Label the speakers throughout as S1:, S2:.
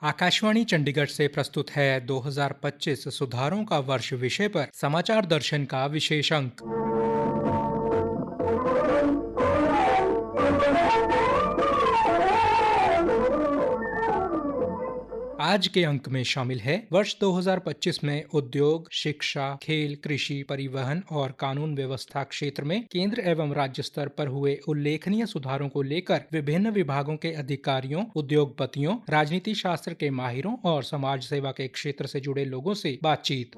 S1: आकाशवाणी चंडीगढ़ से प्रस्तुत है 2025 सुधारों का वर्ष विषय पर समाचार दर्शन का विशेष अंक। आज के अंक में शामिल है वर्ष 2025 में उद्योग, शिक्षा, खेल, कृषि, परिवहन और कानून व्यवस्था क्षेत्र में केंद्र एवं राज्य स्तर पर हुए उल्लेखनीय सुधारों को लेकर विभिन्न विभागों के अधिकारियों, उद्योगपतियों, राजनीति शास्त्र के माहिरों और समाज सेवा के क्षेत्र से जुड़े लोगों से बातचीत।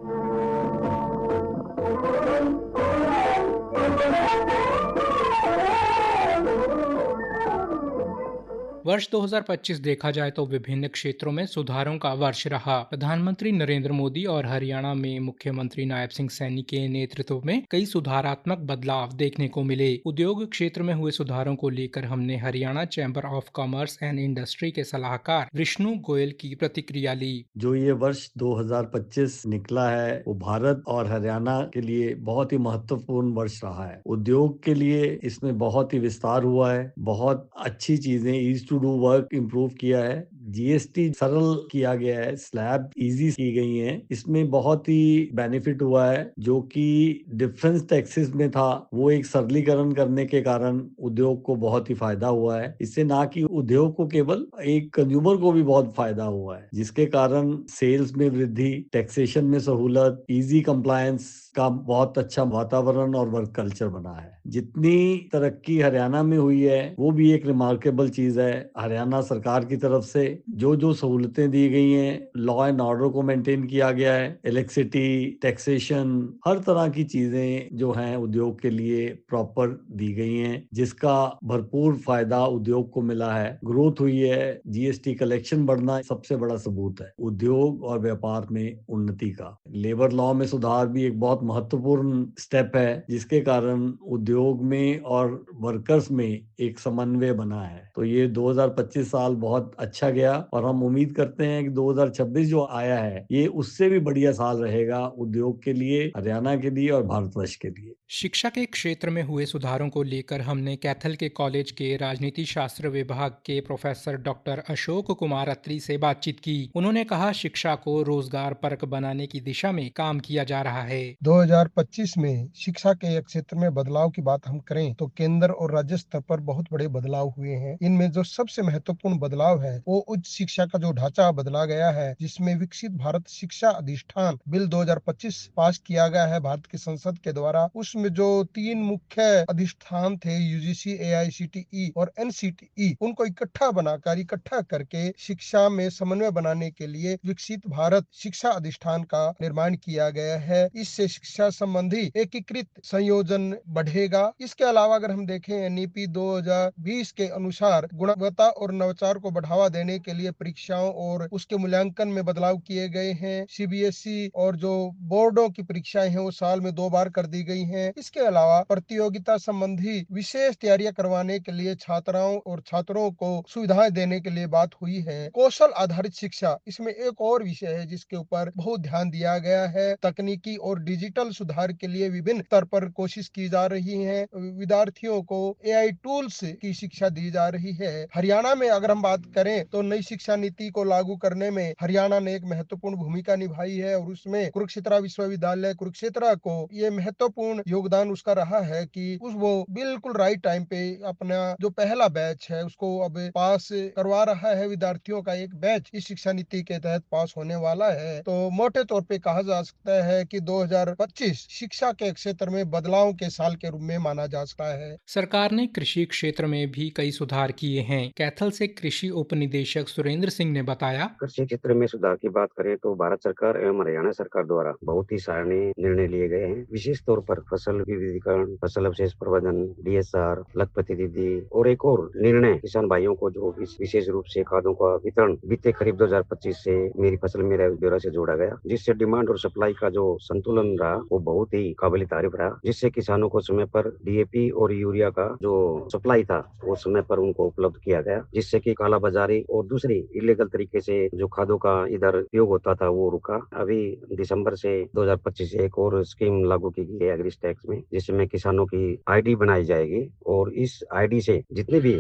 S1: वर्ष 2025 देखा जाए तो विभिन्न क्षेत्रों में सुधारों का वर्ष रहा। प्रधानमंत्री नरेंद्र मोदी और हरियाणा में मुख्यमंत्री नायब सिंह सैनी के नेतृत्व में कई सुधारात्मक बदलाव देखने को मिले। उद्योग क्षेत्र में हुए सुधारों को लेकर हमने Haryana chamber of commerce and industry के सलाहकार विष्णु गोयल की प्रतिक्रिया ली।
S2: जो ये वर्ष 2025 निकला है वो भारत और हरियाणा के लिए बहुत ही महत्वपूर्ण वर्ष रहा है। उद्योग के लिए इसमें बहुत ही विस्तार हुआ है, बहुत अच्छी चीजें ease to do work improve किया है, जीएसटी सरल किया गया है, स्लैब इजी की गई हैं। इसमें बहुत ही बेनिफिट हुआ है। जो कि डिफरेंस टैक्सेस में था वो एक सरलीकरण करने के कारण उद्योग को बहुत ही फायदा हुआ है। इससे ना कि उद्योग को केवल एक कंज्यूमर को भी बहुत फायदा हुआ है, जिसके कारण सेल्स में वृद्धि, टैक्सेशन में सहूलत, इजी कंप्लायंस का बहुत अच्छा वातावरण और वर्क कल्चर बना है। जितनी तरक्की हरियाणा में हुई है वो भी एक रिमार्केबल चीज है। हरियाणा सरकार की तरफ से जो जो सहूलतें दी गई हैं, लॉ एंड ऑर्डर को मेंटेन किया गया है, इलेक्ट्रिसिटी, टैक्सेशन, हर तरह की चीजें जो हैं उद्योग के लिए प्रॉपर दी गई हैं, जिसका भरपूर फायदा उद्योग को मिला है। ग्रोथ हुई है, जीएसटी कलेक्शन बढ़ना सबसे बड़ा सबूत है उद्योग और व्यापार में उन्नति का। लेबर लॉ में सुधार भी एक बहुत महत्वपूर्ण स्टेप है, जिसके कारण उद्योग में और वर्कर्स में एक समन्वय बना है। तो ये 2025 साल बहुत अच्छा गया और हम उम्मीद करते हैं कि 2026 जो आया है ये उससे भी बढ़िया साल रहेगा उद्योग के लिए, हरियाणा के लिए और भारतवर्ष के लिए।
S1: शिक्षा के क्षेत्र में हुए सुधारों को लेकर हमने कैथल के कॉलेज के राजनीति शास्त्र विभाग के प्रोफेसर डॉक्टर अशोक कुमार अत्री से बातचीत की। उन्होंने कहा, शिक्षा को रोजगार परक बनाने की दिशा में काम किया जा रहा है।
S3: 2025 में शिक्षा के क्षेत्र में बदलाव की बात हम करें तो केंद्र और राज्य स्तर पर बहुत बड़े बदलाव हुए हैं। इनमें जो सबसे महत्वपूर्ण बदलाव है वो उच्च शिक्षा का जो ढांचा बदला गया है, जिसमें विकसित भारत शिक्षा अधिष्ठान बिल 2025 पास किया गया है भारत की संसद के द्वारा। उसमें जो 3 मुख्य अधिष्ठान थे, यूजीसी, एआईसीटीई और एनसीटीई, उनको इकट्ठा करके शिक्षा में समन्वय बनाने के लिए विकसित भारत शिक्षा अधिष्ठान का निर्माण किया गया है। इससे शिक्षा संबंधी एकीकृत संयोजन बढ़ेगा। इसके अलावा अगर हम देखें नीति 2020 के अनुसार गुणवत्ता और नवाचार को बढ़ावा देने के लिए परीक्षाओं और उसके मूल्यांकन में बदलाव किए गए हैं। सीबीएसई और जो बोर्डों की परीक्षाएं हैं वो साल में 2 बार कर दी गई हैं। इसके अलावा प्रतियोगिता संबंधी विशेष तैयारियां करवाने के लिए छात्राओं और छात्रों को सुविधाएं देने के लिए बात हुई है। कौशल आधारित शिक्षा, इसमें एक और विषय है जिसके ऊपर बहुत ध्यान दिया गया है। तकनीकी और डिजिटल सुधार के लिए विभिन्न स्तर पर कोशिश की जा रही है। विद्यार्थियों को एआई टूल्स की शिक्षा दी जा रही है। हरियाणा में अगर हम बात करें तो नई शिक्षा नीति को लागू करने में हरियाणा ने एक महत्वपूर्ण भूमिका निभाई है और उसमें कुरुक्षेत्र विश्वविद्यालय कुरुक्षेत्र को ये महत्वपूर्ण योगदान उसका रहा है कि वो बिल्कुल राइट टाइम पे अपना जो पहला बैच है उसको अब पास करवा रहा है। विद्यार्थियों का एक बैच इस शिक्षा नीति के तहत पास होने वाला है। तो मोटे तौर पे कहा जा सकता है कि 2025 शिक्षा के क्षेत्र में बदलाव के साल के रूप में माना जा सकता है।
S1: सरकार ने कृषि क्षेत्र में भी कई सुधार किए हैं। कैथल से कृषि उपनिदेशक सुरेंद्र सिंह ने बताया,
S4: कृषि क्षेत्र में सुधार की बात करें तो भारत सरकार एवं हरियाणा सरकार द्वारा बहुत ही सराहनीय निर्णय लिए गए हैं। विशेष तौर पर फसल विविधीकरण, फसल अवशेष प्रबंधन, डीएसआर, लखपति दीदी और एक और निर्णय किसान भाइयों को जो विशेष रूप से खादों का वितरण बीते खरीफ 2025 से मेरी फसल मेरा ब्यौरा से जोड़ा गया, जिससे डिमांड और सप्लाई का जो संतुलन रहा वो बहुत ही काबिल तारीफ रहा, जिससे किसानों को समय पर डीएपी और यूरिया का जो सप्लाई था वो समय पर उनको उपलब्ध किया गया, जिससे कि कालाबाजारी और दूसरी इलीगल तरीके से जो खादों का इधर उपयोग होता था वो रुका। अभी दिसंबर से 2025 से एक और स्कीम लागू की गई है एग्री टैक्स में, जिसमें किसानों की आईडी बनाई जाएगी और इस आईडी से जितने भी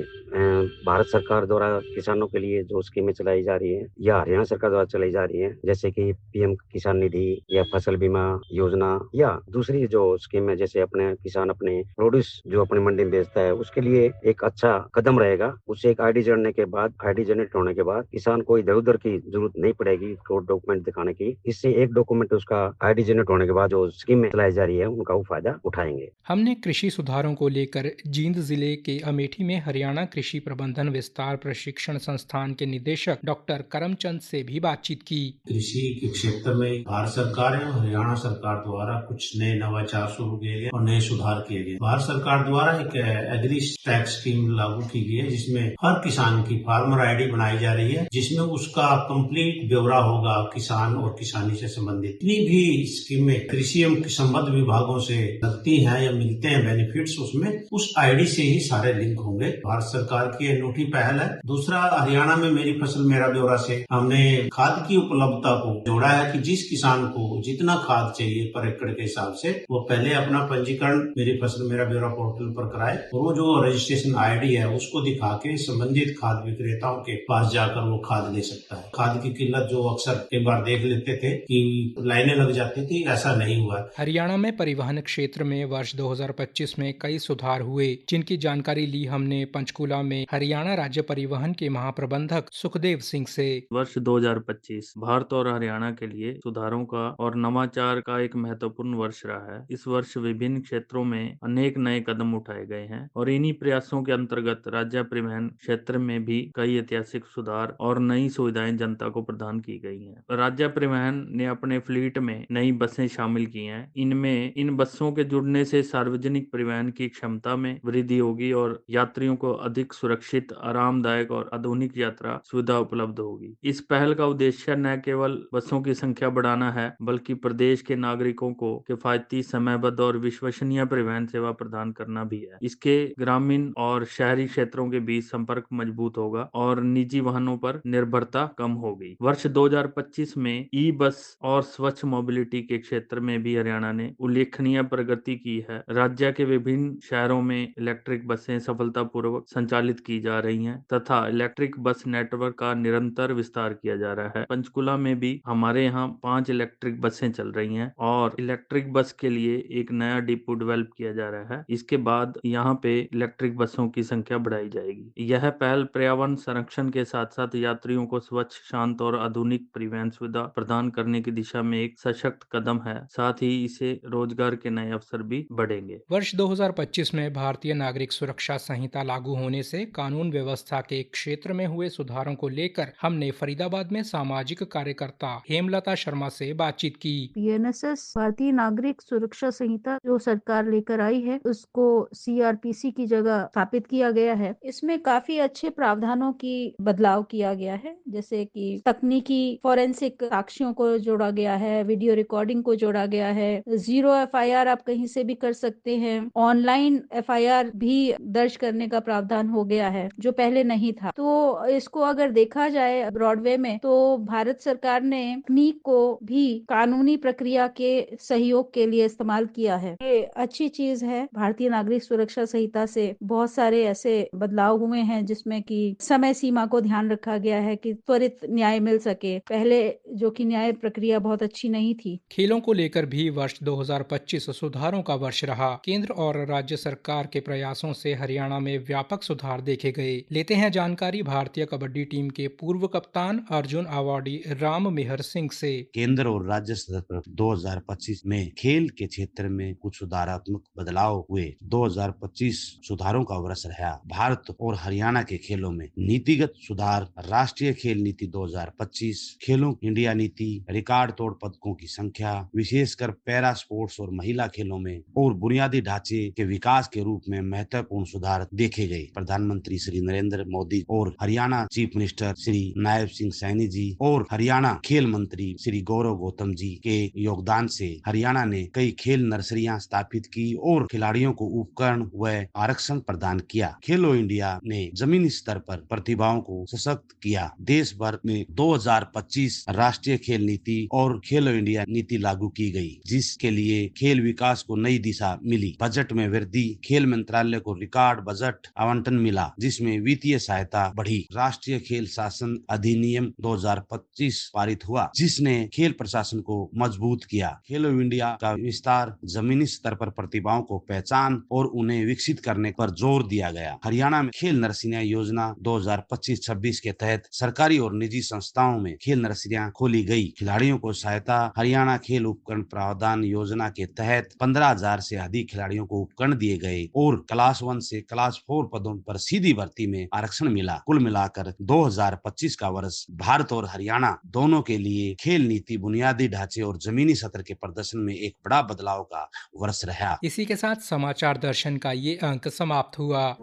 S4: भारत सरकार द्वारा किसानों के लिए जो स्कीमें चलाई जा रही है या हरियाणा सरकार द्वारा चलाई जा रही है, जैसे कि पीएम किसान निधि या फसल बीमा योजना या दूसरी जो स्कीम है, जैसे अपने किसान अपने प्रोड्यूस जो अपनी मंडी में बेचता है उसके लिए एक अच्छा कदम रहेगा। उसे एक आईडी जोड़ने के बाद, आईडी जनरेट होने के बाद किसान को इधर उधर की जरूरत नहीं पड़ेगी कोई डॉक्यूमेंट दिखाने की। इससे एक डॉक्यूमेंट उसका आईडी जनरेट होने के बाद जो स्कीम चलाई जा रही है उनका वो फायदा उठाएंगे।
S1: हमने कृषि सुधारों को लेकर जींद जिले के अमेठी में हरियाणा कृषि प्रबंधन विस्तार प्रशिक्षण संस्थान के निदेशक डॉक्टर करमचंद से भी बातचीत की।
S5: कृषि के क्षेत्र में भारत सरकार एवं हरियाणा सरकार द्वारा कुछ नए नवाचार शुरू किए गए और नए सुधार किए गए। भारत सरकार द्वारा एक एग्री टैक्स स्कीम लागू की गई है, जिसमें हर किसान की फार्मर आईडी बनाई जा रही है, जिसमें उसका कंप्लीट ब्यौरा होगा किसान और किसानी से संबंधित। जितनी भी स्कीमें कृषि एवं संबद्ध विभागों से लगती हैं या मिलते हैं बेनिफिट्स, उसमें उस आईडी से ही सारे लिंक होंगे। भारत सरकार की अनूठी पहल है। दूसरा, हरियाणा में मेरी फसल मेरा ब्यौरा से हमने खाद की उपलब्धता को जोड़ा है कि जिस किसान को जितना खाद चाहिए पर एकड़ के हिसाब से वो पहले अपना पंजीकरण मेरी फसल मेरा ब्यौरा पोर्टल पर कराए और वो जो रजिस्ट्रेशन आईडी है उसको दिखा के संबंधित खाद विक्रेताओं के पास जाकर वो खाद ले सकता है। खाद की किल्लत जो अक्सर कई बार देख लेते थे कि लाइनें लग जाती थी, ऐसा नहीं हुआ।
S1: हरियाणा में परिवहन क्षेत्र में वर्ष 2025 में कई सुधार हुए, जिनकी जानकारी ली हमने पंचकूला में हरियाणा राज्य परिवहन के महाप्रबंधक सुखदेव सिंह से।
S6: वर्ष 2025 भारत और हरियाणा के लिए सुधारों का और नवाचार का एक महत्वपूर्ण वर्ष रहा है। इस वर्ष विभिन्न क्षेत्रों में अनेक नए कदम उठाए गए हैं और इन्हीं प्रयासों के अंतर्गत राज्य परिवहन क्षेत्र में भी कई ऐतिहासिक सुधार और नई सुविधाएं जनता को प्रदान की गई हैं। राज्य परिवहन ने अपने फ्लीट में नई बसें शामिल की हैं। इनमें इन बसों के जुड़ने से सार्वजनिक परिवहन की क्षमता में वृद्धि होगी और यात्रियों को अधिक सुरक्षित, आरामदायक और आधुनिक यात्रा सुविधा उपलब्ध होगी। इस पहल का उद्देश्य न केवल बसों की संख्या बढ़ाना है, बल्कि प्रदेश के नागरिकों को किफायती, समयबद्ध और विश्वसनीय परिवहन सेवा प्रदान करना भी है। इसके ग्रामीण और शहरी क्षेत्रों के बीच संपर्क मजबूत होगा और निजी वाहनों पर निर्भरता कम होगी। वर्ष 2025 में ई बस और स्वच्छ मोबिलिटी के क्षेत्र में भी हरियाणा ने उल्लेखनीय प्रगति की है। राज्य के विभिन्न शहरों में इलेक्ट्रिक बसें सफलतापूर्वक संचालित की जा रही हैं तथा इलेक्ट्रिक बस नेटवर्क का निरंतर विस्तार किया जा रहा है। पंचकुला में भी हमारे यहाँ 5 इलेक्ट्रिक बसें चल रही हैं और इलेक्ट्रिक बस के लिए एक नया डिपो डेवलप किया जा रहा है। इसके बाद यहाँ पे इलेक्ट्रिक बसों की संख्या बढ़ाई जाएगी। यह पहल पर्यावरण संरक्षण के साथ साथ यात्रियों को स्वच्छ, शांत और आधुनिक परिवहन सुविधा प्रदान करने की दिशा में एक सशक्त कदम है। साथ ही इसे रोजगार के नए अवसर भी बढ़ेंगे।
S1: वर्ष 2025 में भारतीय नागरिक सुरक्षा संहिता लागू होने से कानून व्यवस्था के क्षेत्र में हुए सुधारों को लेकर हमने फरीदाबाद में सामाजिक कार्यकर्ता हेमलता शर्मा से बातचीत की।
S7: पीएनएसएस भारतीय नागरिक सुरक्षा संहिता जो सरकार लेकर आई है उसको सीआरपीसी की जगह स्थापित किया गया है। इसमें काफी अच्छे प्रावधानों की बदलाव किया गया है, जैसे कि तकनीकी फॉरेंसिक साक्ष्यों को जोड़ा गया है, वीडियो रिकॉर्डिंग को जोड़ा गया है, 0 एफआईआर आप कहीं से भी कर सकते हैं, ऑनलाइन एफआईआर भी दर्ज करने का प्रावधान हो गया है जो पहले नहीं था। तो इसको अगर देखा जाए ब्रॉडवे में तो भारत सरकार ने तकनीक को भी कानूनी प्रक्रिया के सहयोग के लिए इस्तेमाल किया है। ये अच्छी चीज है। भारतीय नागरिक सुरक्षा संहिता से बहुत सारे ऐसे बदलाव हुए हैं जिसमें कि समय सीमा को ध्यान रखा गया है कि त्वरित न्याय मिल सके, पहले जो कि न्याय प्रक्रिया बहुत अच्छी नहीं थी।
S1: खेलों को लेकर भी वर्ष 2025 सुधारों का वर्ष रहा। केंद्र और राज्य सरकार के प्रयासों से हरियाणा में व्यापक सुधार देखे गए। लेते हैं जानकारी भारतीय कबड्डी टीम के पूर्व कप्तान अर्जुन अवार्डी राम मेहर सिंह से।
S8: केंद्र और राज्य स्तर पर 2025 में खेल के क्षेत्र में कुछ सुधारात्मक बदलाव हुए। 2025 सुधारों का वर्ष रहा। भारत और हरियाणा के खेलों में नीतिगत सुधार, राष्ट्रीय खेल नीति 2025, खेलो इंडिया नीति, रिकॉर्ड तोड़ पदकों की संख्या, विशेषकर पैरा स्पोर्ट्स और महिला खेलों में, और बुनियादी ढांचे के विकास के रूप में महत्वपूर्ण सुधार देखे गए। प्रधानमंत्री श्री नरेंद्र मोदी और हरियाणा चीफ मिनिस्टर श्री नायब सिंह सैनी जी और हरियाणा खेल मंत्री श्री गौरव गौतम जी के योगदान से हरियाणा ने कई खेल नर्सरियां स्थापित की और खिलाड़ियों को उपकरण व आरक्षण प्रदान किया। खेलो इंडिया ने जमीनी स्तर पर प्रतिभाओं को को सशक्त किया। देश भर में 2025 राष्ट्रीय खेल नीति और खेलो इंडिया नीति लागू की गई, जिसके लिए खेल विकास को नई दिशा मिली। बजट में वृद्धि, खेल मंत्रालय को रिकॉर्ड बजट आवंटन मिला, जिसमें वित्तीय सहायता बढ़ी। राष्ट्रीय खेल शासन अधिनियम 2025 पारित हुआ, जिसने खेल प्रशासन को मजबूत किया। खेलो इंडिया का विस्तार, जमीनी स्तर पर प्रतिभाओं को पहचान और उन्हें विकसित करने पर जोर दिया गया। हरियाणा में खेल नर्सरियां योजना 2025-26 के तहत सरकारी और निजी संस्थाओं में खेल नर्सरियां खोली गई। खिलाड़ियों को सहायता, हरियाणा खेल उपकरण प्रावधान योजना के तहत 15,000 से अधिक खिलाड़ियों को उपकरण दिए गए और क्लास 1 से क्लास 4 पदों पर सीधी भर्ती में आरक्षण मिला। कुल मिलाकर 2025 का वर्ष भारत और हरियाणा दोनों के लिए खेल नीति, बुनियादी ढांचे और जमीनी सत्र के प्रदर्शन में एक बड़ा बदलाव का वर्ष रहा।
S1: इसी के साथ समाचार दर्शन का ये अंक समाप्त हुआ।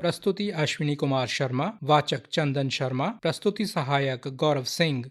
S1: प्रस्तुति अश्विनी कुमार शर्मा, वाचक चंदन शर्मा, प्रस्तुति सहायक गौरव सिंह।